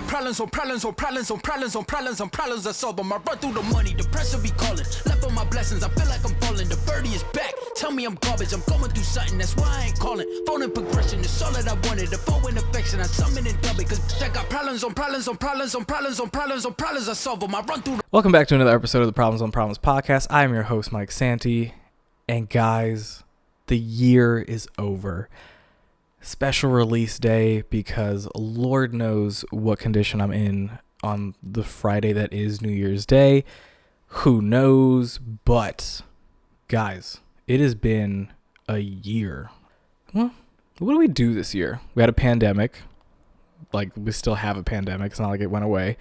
got problems on problems on problems on problems on problems on problems. I solve them. I run through the money. The pressure be calling. Left on my blessings. I feel like I'm falling. The birdie is back. Tell me I'm garbage. I'm going through something. That's why I ain't calling. Phone and progression is all that I wanted. The phone and affection. I summon and dub it. Cause I got problems on problems on problems on problems on problems on problems. I solve them. I run through. Welcome back to another episode of the Problems on Problems podcast. I am your host, Mike Santee. And guys, the year is over. Special release day because Lord knows what condition I'm in on the Friday that is New Year's Day. Who knows? But guys, it has been a year. Well, what do we do this year? We had a pandemic. Like, we still have a pandemic. It's not like it went away.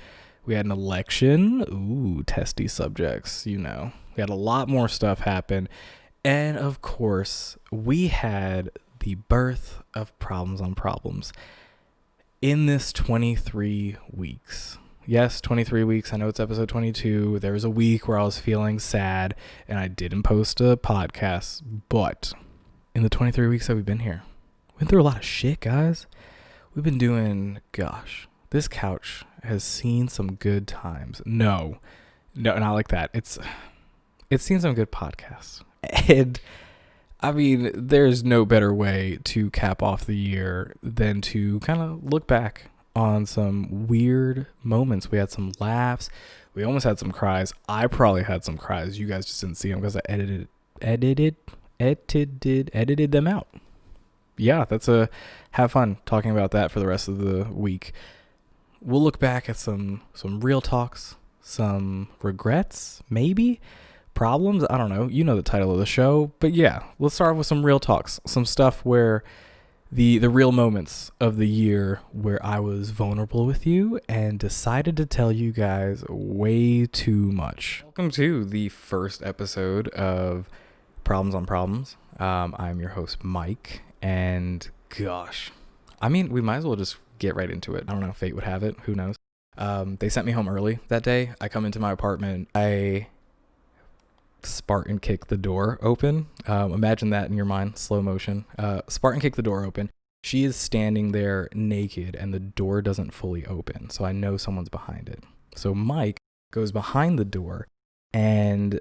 We had an election. Ooh, testy subjects, you know. We had a lot more stuff happen. And of course, we had the birth of Problems on Problems in this 23 weeks. Yes, 23 weeks. I know it's episode 22. There was a week where I was feeling sad and I didn't post a podcast. But in the 23 weeks that we've been here, we went through a lot of shit, guys. We've been doing, gosh, this couch has seen some good times. No, not like that. It's seen some good podcasts. And I mean, there's no better way to cap off the year than to kind of look back on some weird moments. We had some laughs. We almost had some cries. I probably had some cries. You guys just didn't see them because I edited them out. Yeah, have fun talking about that for the rest of the week. We'll look back at some real talks, some regrets, maybe. Problems, I don't know, you know the title of the show, but yeah, let's start with some real talks, some stuff where the real moments of the year where I was vulnerable with you and decided to tell you guys way too much. Welcome to the first episode of Problems on Problems. I'm your host, Mike, and gosh, I mean, we might as well just get right into it. I don't know, fate would have it, who knows. They sent me home early that day. I come into my apartment, I Spartan kick the door open. Imagine that in your mind, slow motion. Spartan kick the door open. She is standing there naked and the door doesn't fully open. So I know someone's behind it. So Mike goes behind the door and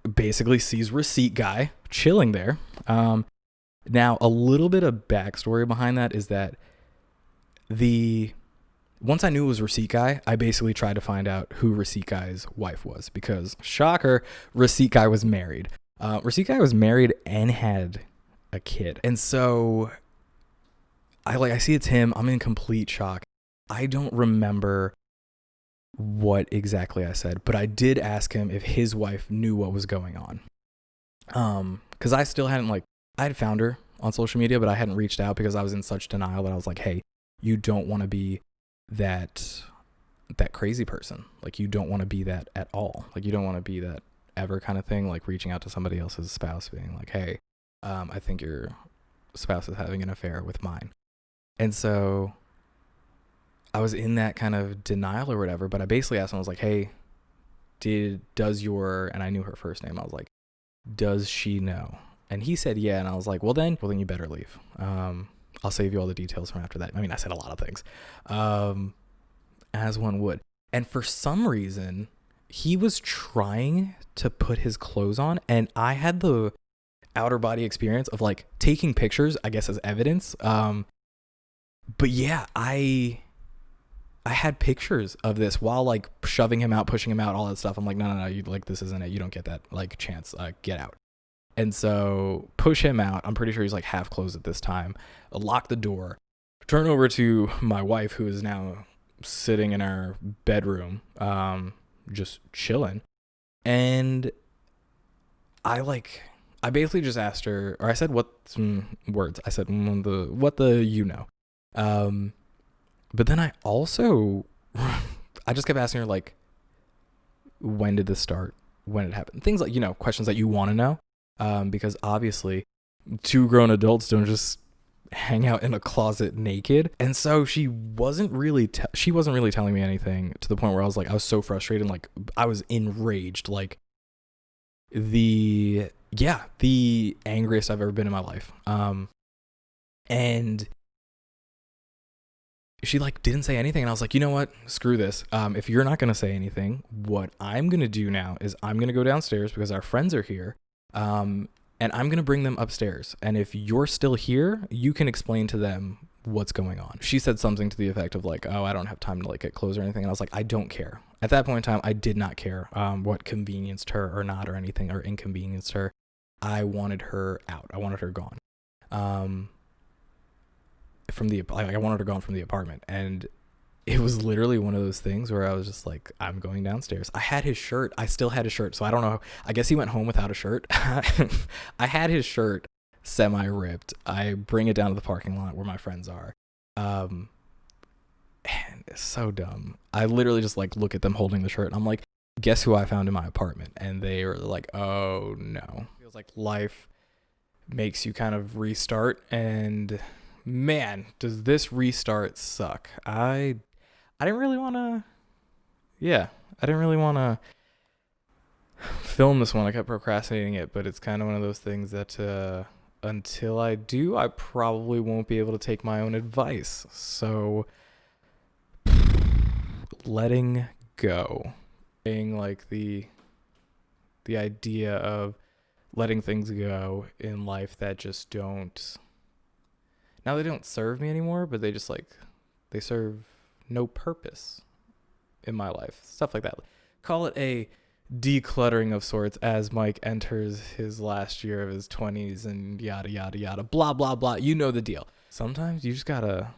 basically sees receipt guy chilling there. Now a little bit of backstory behind that is that once I knew it was Receipt Guy, I basically tried to find out who Receipt Guy's wife was because, shocker, Receipt Guy was married. Receipt Guy was married and had a kid. And so I see it's him. I'm in complete shock. I don't remember what exactly I said, but I did ask him if his wife knew what was going on. Because I still hadn't, I had found her on social media, but I hadn't reached out because I was in such denial that I was like, hey, you don't want to be that crazy person. Like, you don't want to be that at all. Like, you don't want to be that ever kind of thing, like reaching out to somebody else's spouse being like, hey, I think your spouse is having an affair with mine. And so I was in that kind of denial or whatever, but I basically asked him, I was like, hey, and I knew her first name. I was like, does she know? And he said, yeah. And I was like, well then you better leave. I'll save you all the details from after that. I mean, I said a lot of things, as one would. And for some reason, he was trying to put his clothes on, and I had the outer body experience of taking pictures, I guess, as evidence. But yeah, I had pictures of this while shoving him out, pushing him out, all that stuff. I'm like, no, you this isn't it. You don't get that chance. Get out. And so push him out. I'm pretty sure he's half closed at this time. Lock the door. Turn over to my wife, who is now sitting in our bedroom, just chilling. And I basically just asked her, or I said some words. I said, what the you know. But then I also, I just kept asking her, when did this start? When did it happen? Things questions that you want to know. Because obviously two grown adults don't just hang out in a closet naked. And so she wasn't really telling me anything, to the point where I was so frustrated, I was enraged, the angriest I've ever been in my life. And she like didn't say anything. And I was like, you know what? Screw this. If you're not going to say anything, what I'm going to do now is I'm going to go downstairs because our friends are here. And I'm going to bring them upstairs. And if you're still here, you can explain to them what's going on. She said something to the effect of like, oh, I don't have time to like get clothes or anything. And I was like, I don't care. At that point in time, I did not care what convenienced her or not or anything or inconvenienced her. I wanted her out. I wanted her gone. I wanted her gone from the apartment. And it was literally one of those things where I was just like, I'm going downstairs. I had his shirt. I still had his shirt. So I don't know. I guess he went home without a shirt. I had his shirt semi-ripped. I bring it down to the parking lot where my friends are. And it's so dumb. I literally just like look at them holding the shirt and I'm like, guess who I found in my apartment? And they were like, oh no. It feels like life makes you kind of restart. And man, does this restart suck. I didn't really want to film this one. I kept procrastinating it, but it's kind of one of those things that until I do, I probably won't be able to take my own advice. So letting go, being like the idea of letting things go in life that just don't, now they don't serve me anymore, but they just like, they serve no purpose in my life. Stuff like that. Call it a decluttering of sorts as Mike enters his last year of his 20s and yada, yada, yada, blah, blah, blah. You know the deal. Sometimes you just gotta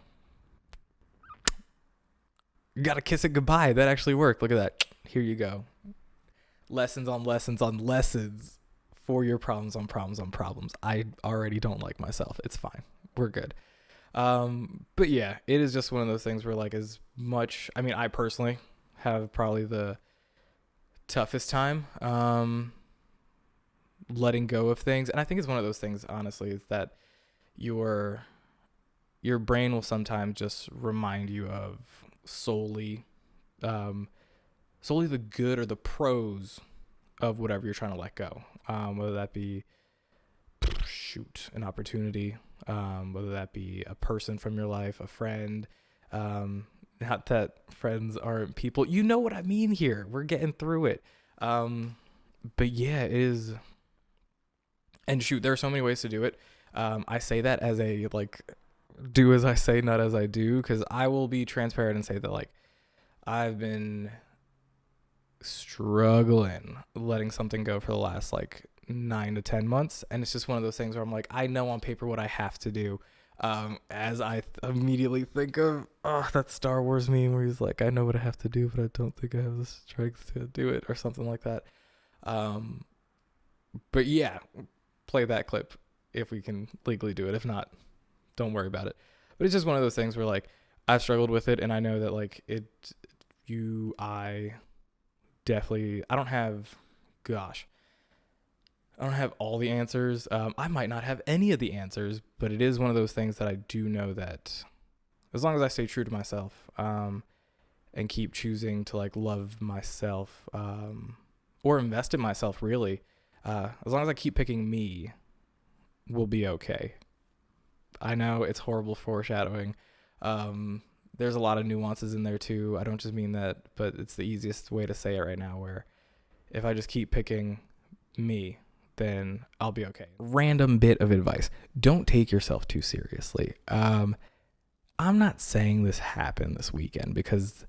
kiss it goodbye. That actually worked. Look at that. Here you go. Lessons on lessons on lessons for your problems on problems on problems. I already don't like myself. It's fine. We're good. But yeah, it is just one of those things where like as much, I mean, I personally have probably the toughest time, letting go of things. And I think it's one of those things, honestly, is that your brain will sometimes just remind you of solely the good or the pros of whatever you're trying to let go. Whether that be, an opportunity, whether that be a person from your life, a friend, not that friends aren't people. You know what I mean here. We're getting through it. But yeah, it is. And there are so many ways to do it. I say that as a, like, do as I say, not as I do, because I will be transparent and say that, like, I've been struggling letting something go for the last, like, 9 to 10 months. And it's just one of those things where I'm like, I know on paper what I have to do. As I immediately think of that Star Wars meme where he's like, I know what I have to do, but I don't think I have the strength to do it, or something like that. But yeah, play that clip if we can legally do it. If not, don't worry about it. But it's just one of those things where like I've struggled with it, and I know that like I don't have all the answers. I might not have any of the answers, but it is one of those things that I do know that as long as I stay true to myself, and keep choosing to like love myself, or invest in myself really, as long as I keep picking me, we'll be okay. I know it's horrible foreshadowing. There's a lot of nuances in there too. I don't just mean that, but it's the easiest way to say it right now, where if I just keep picking me, then I'll be okay. Random bit of advice. Don't take yourself too seriously. I'm not saying this happened this weekend, because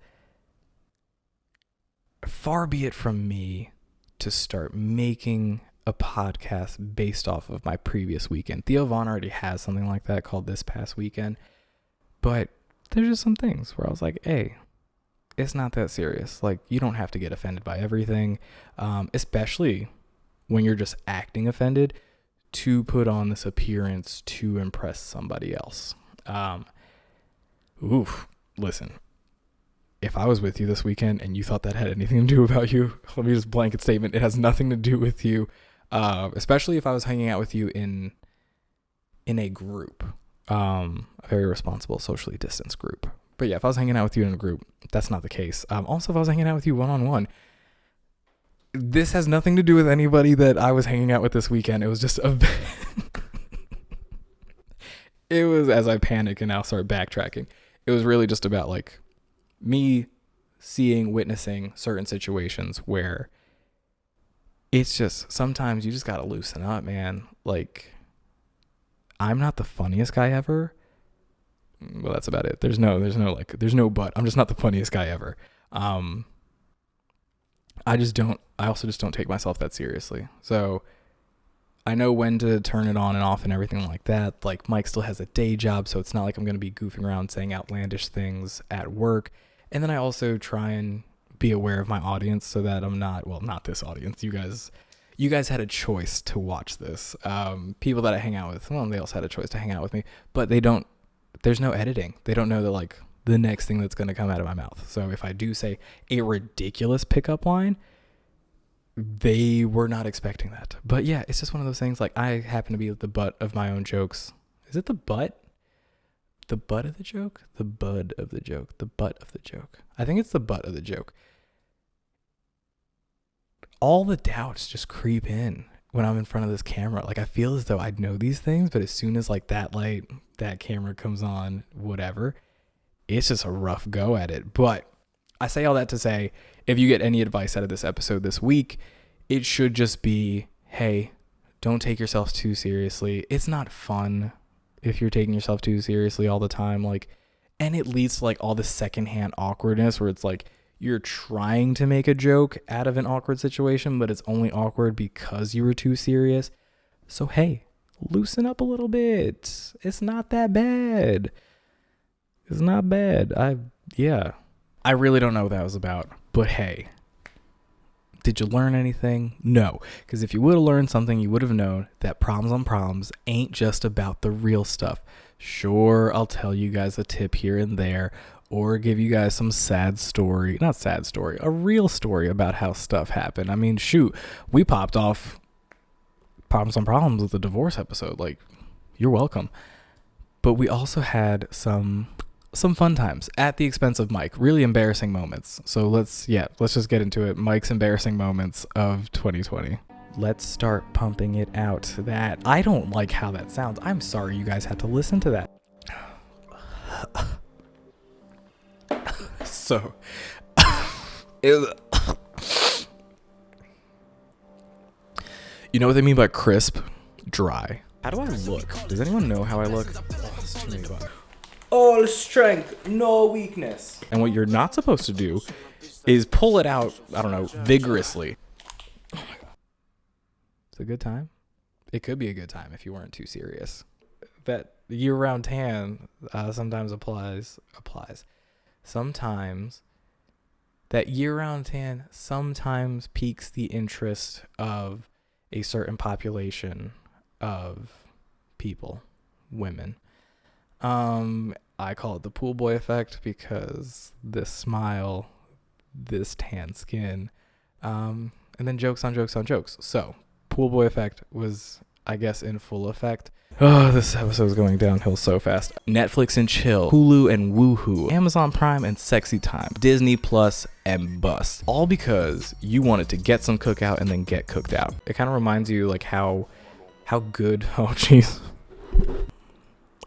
far be it from me to start making a podcast based off of my previous weekend. Theo Vaughn already has something like that called This Past Weekend. But there's just some things where I was like, hey, it's not that serious. Like, you don't have to get offended by everything, especially when you're just acting offended to put on this appearance to impress somebody else. Listen, if I was with you this weekend and you thought that had anything to do about you, let me just blanket statement. It has nothing to do with you. Especially if I was hanging out with you in a group, a very responsible, socially distanced group. But yeah, if I was hanging out with you in a group, that's not the case. Also, if I was hanging out with you one-on-one, this has nothing to do with anybody that I was hanging out with this weekend. It was just it was, as I panic and now start backtracking, It was really just about like me witnessing certain situations where it's just sometimes you just gotta loosen up, man. Like, I'm not the funniest guy ever. Well, that's about it. There's no but. I'm just not the funniest guy ever. I also just don't take myself that seriously. So I know when to turn it on and off and everything like that. Like, Mike still has a day job, so it's not like I'm going to be goofing around saying outlandish things at work. And then I also try and be aware of my audience so that I'm not this audience. You guys had a choice to watch this. People that I hang out with, well, they also had a choice to hang out with me, but there's no editing. They don't know that like the next thing that's going to come out of my mouth. So if I do say a ridiculous pickup line, they were not expecting that. But yeah, it's just one of those things. Like, I happen to be the butt of my own jokes. Is it the butt? The butt of the joke? The bud of the joke. The butt of the joke. I think it's the butt of the joke. All the doubts just creep in when I'm in front of this camera. Like, I feel as though I know these things, but as soon as like that light, that camera comes on, whatever, it's just a rough go at it. But I say all that to say, if you get any advice out of this episode this week, it should just be, hey, don't take yourself too seriously. It's not fun if you're taking yourself too seriously all the time. Like, and it leads to like all this secondhand awkwardness where it's like you're trying to make a joke out of an awkward situation, but it's only awkward because you were too serious. So, hey, loosen up a little bit. It's not that bad. It's not bad. I really don't know what that was about, but hey, did you learn anything? No, because if you would have learned something, you would have known that Proms on Proms ain't just about the real stuff. Sure, I'll tell you guys a tip here and there, or give you guys some a real story about how stuff happened. I mean, shoot, we popped off Proms on Proms with the divorce episode. Like, you're welcome. But we also had some fun times at the expense of Mike. Really embarrassing moments. So let's just get into it. Mike's embarrassing moments of 2020. Let's start pumping it out. That I don't like how that sounds. I'm sorry you guys had to listen to that. So you know what they mean by crisp? Dry. How do I look? Does anyone know how I look? Oh, it's too many buttons. All strength, no weakness. And what you're not supposed to do is pull it out, I don't know, vigorously. Oh my God. It's a good time. It could be a good time if you weren't too serious. That year-round tan sometimes applies. Sometimes that year-round tan sometimes piques the interest of a certain population of people, women. I call it the pool boy effect because this smile, this tan skin, and then jokes on jokes on jokes. So pool boy effect was, I guess, in full effect. Oh, this episode is going downhill so fast. Netflix and chill, Hulu and woohoo, Amazon Prime and sexy time, Disney Plus and bust. All because you wanted to get some cookout and then get cooked out. It kind of reminds you like how good, oh jeez.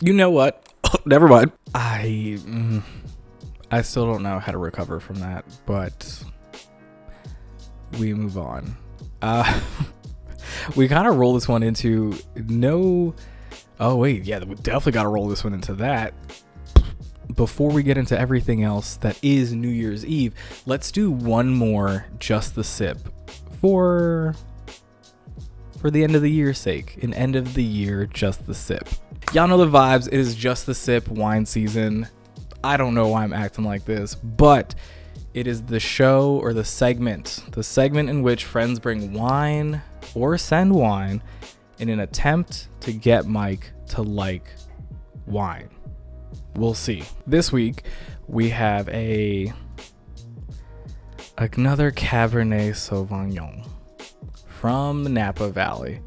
You know what? Never mind. I still don't know how to recover from that, but we move on. We kind of roll this one into we definitely got to roll this one into that. Before we get into everything else that is New Year's Eve, let's do one more Just the Sip for the end of the year's sake. An end of the year Just the Sip. Y'all know the vibes. It is Just the Sip wine season. I don't know why I'm acting like this, but it is the show or the segment in which friends bring wine or send wine in an attempt to get Mike to like wine. We'll see. This week we have another Cabernet Sauvignon from Napa Valley.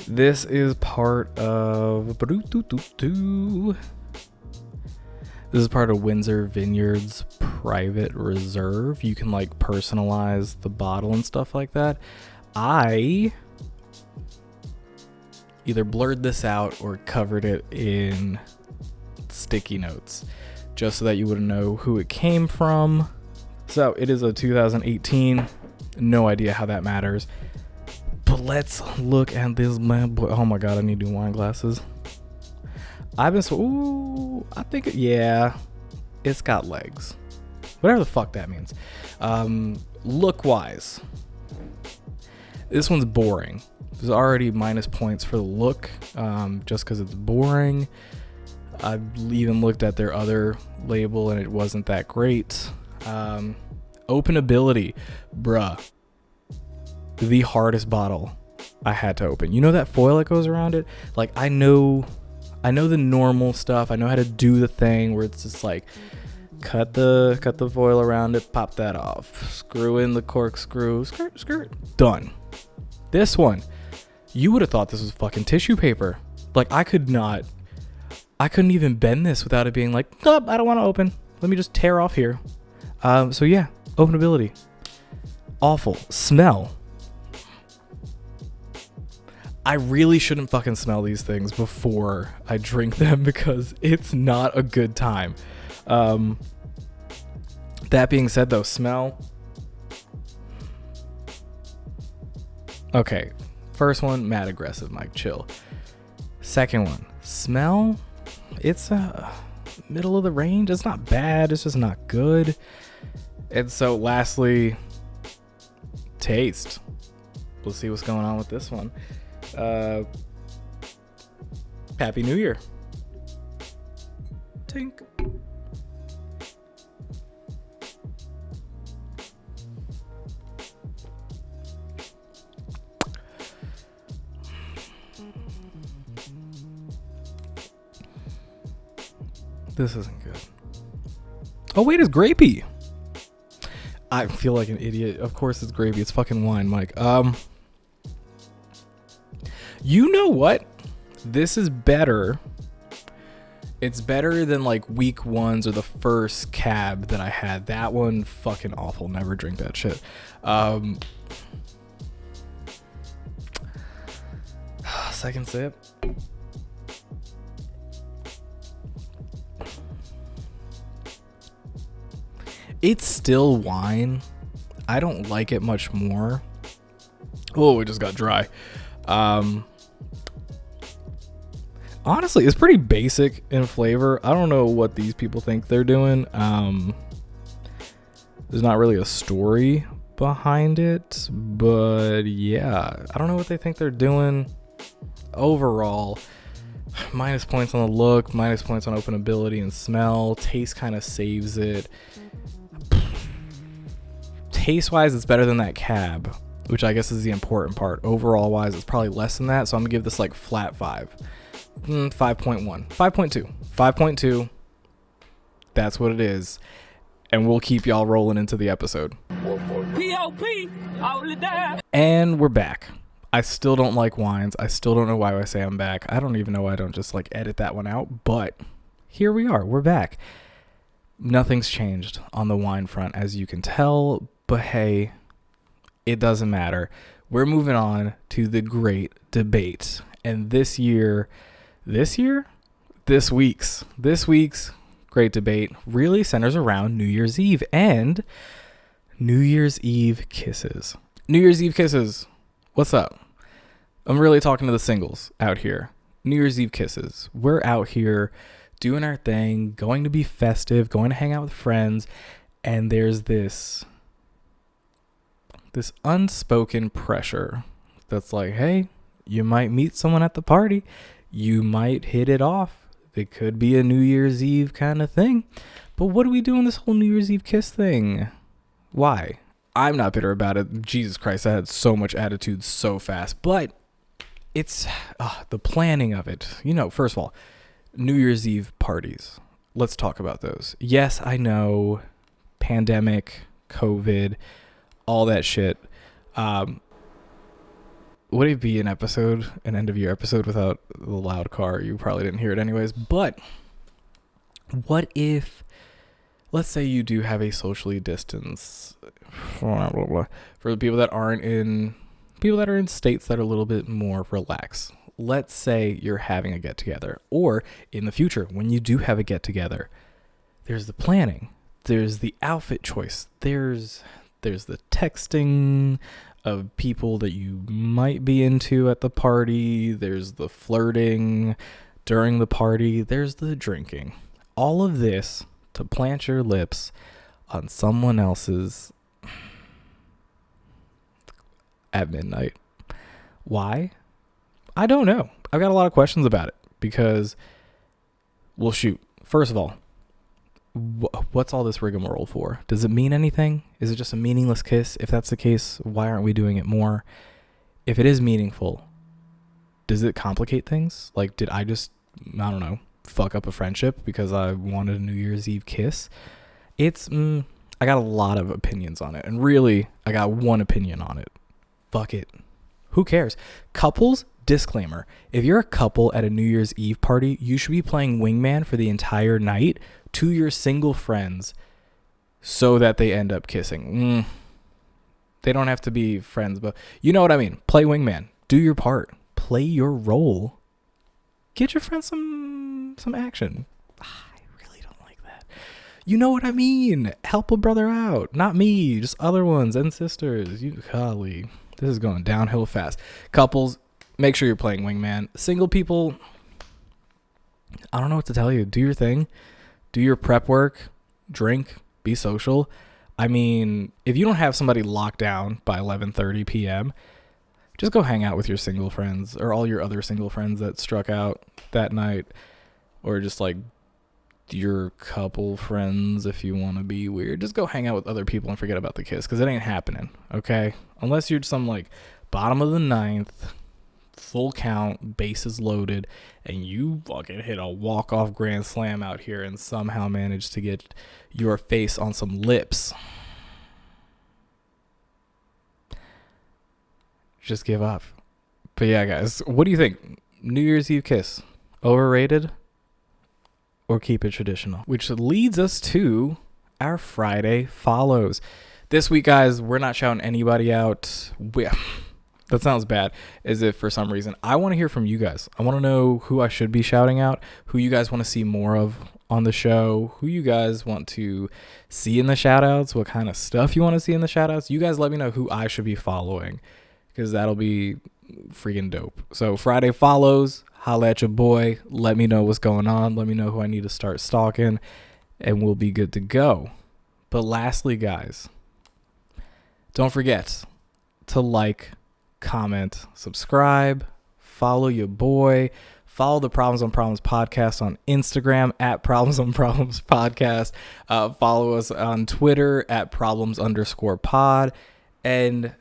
This is part of Windsor Vineyards Private Reserve. You can like personalize the bottle and stuff like that. I either blurred this out or covered it in sticky notes. just so that you wouldn't know who it came from. So it is a 2018. No idea how that matters. But let's look at this man. Oh my god, I need new wine glasses. I think it's got legs. Whatever the fuck that means. Look wise, this one's boring. There's already minus points for the look, just because it's boring. I even looked at their other label and it wasn't that great. Openability, bruh. The hardest bottle I had to open. You know that foil that goes around it? Like, I know the normal stuff. I know how to do the thing where it's just like cut the foil around it, pop that off, screw in the corkscrew, screw it, done. This one, you would have thought this was fucking tissue paper. Like, I couldn't even bend this without it being like, nope, I don't want to open. Let me just tear off here. So yeah, openability. Awful. Smell. I really shouldn't fucking smell these things before I drink them because it's not a good time. That being said though, smell. Okay. First one, mad aggressive, Mike, chill. Second one, smell. It's middle of the range. It's not bad. It's just not good. And so lastly, taste. We'll see what's going on with this one. Happy New Year. Tink. This isn't good. Oh wait, it's grapey. I feel like an idiot. Of course it's grapey. It's fucking wine, Mike. You know what? This is better. It's better than like week ones or the first cab that I had. That one fucking awful. Never drink that shit. Second sip. It's still wine. I don't like it much more. Oh, it just got dry. Honestly, it's pretty basic in flavor. I don't know what these people think they're doing. There's not really a story behind it, but yeah, I don't know what they think they're doing. Overall, minus points on the look, minus points on openability and smell. Taste kind of saves it. Taste wise, it's better than that cab, which I guess is the important part. Overall wise, it's probably less than that, so I'm gonna give this like flat 5. 5.1, 5.2, 5.2. That's what it is, and we'll keep y'all rolling into the episode. P.O.P. And we're back. I still don't like wines. I still don't know why I say I'm back. I don't even know why I don't just like edit that one out, but here we are. We're back. Nothing's changed on the wine front, as you can tell, but hey, it doesn't matter. We're moving on to the great debate. And this week's great debate really centers around New Year's Eve and New Year's Eve kisses. New Year's Eve kisses. What's up? I'm really talking to the singles out here. New Year's Eve kisses. We're out here doing our thing, going to be festive, going to hang out with friends, and there's this unspoken pressure that's like, hey, you might meet someone at the party, you might hit it off, it could be a New Year's Eve kind of thing, but what are we doing this whole New Year's Eve kiss thing? Why? I'm not bitter about it. Jesus Christ, I had so much attitude so fast, but it's the planning of it. First of all, New Year's Eve parties. Let's talk about those. Yes, I know, pandemic, COVID, all that shit. Would it be an end of year episode without the loud car? You probably didn't hear it anyways. But what if, let's say you do have a socially distance, for the people that are in states that are a little bit more relaxed. Let's say you're having a get together, or in the future when you do have a get together, There's the planning. There's the outfit choice. There's the texting of people that you might be into at the party. There's the flirting during the party. There's the drinking. All of this to plant your lips on someone else's at midnight. Why? I don't know. I've got a lot of questions about it because, well, shoot. First of all, what's all this rigmarole for? Does it mean anything? Is it just a meaningless kiss? If that's the case, why aren't we doing it more? If it is meaningful, does it complicate things? Like, did I just, I don't know, fuck up a friendship because I wanted a New Year's Eve kiss? It's, I got a lot of opinions on it. And really, I got one opinion on it. Fuck it. Who cares? Couples, disclaimer. If you're a couple at a New Year's Eve party, you should be playing wingman for the entire night to your single friends so that they end up kissing. They don't have to be friends, but you know what I mean. Play wingman. Do your part. Play your role. Get your friends some action. I really don't like that. You know what I mean. Help a brother out. Not me, just other ones and sisters. Golly, this is going downhill fast. Couples, make sure you're playing wingman. Single people, I don't know what to tell you. Do your thing. Do your prep work, drink, be social. I mean, if you don't have somebody locked down by 11:30 p.m., just go hang out with your single friends or all your other single friends that struck out that night, or just like your couple friends if you want to be weird. Just go hang out with other people and forget about the kiss because it ain't happening, okay? Unless you're some like bottom of the ninth, full count, bases loaded, and you fucking hit a walk-off grand slam out here and somehow manage to get your face on some lips. Just give up. But yeah, guys, what do you think? New Year's Eve kiss, overrated or keep it traditional? Which leads us to our Friday follows. This week, guys, we're not shouting anybody out. That sounds bad, as if for some reason. I want to hear from you guys. I want to know who I should be shouting out, who you guys want to see more of on the show, who you guys want to see in the shout-outs, what kind of stuff you want to see in the shout-outs. You guys let me know who I should be following, because that'll be freaking dope. So Friday follows, holla at your boy, let me know what's going on, let me know who I need to start stalking, and we'll be good to go. But lastly, guys, don't forget to like, comment, subscribe, follow your boy, follow the Problems on Problems podcast on Instagram at Problems on Problems podcast, follow us on Twitter at Problems_pod, and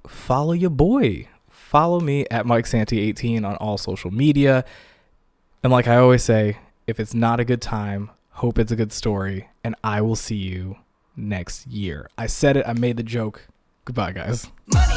follow your boy. Follow me at MikeSanty18 on all social media. And like I always say, if it's not a good time, hope it's a good story, and I will see you next year. I said it, I made the joke. Goodbye, guys. Money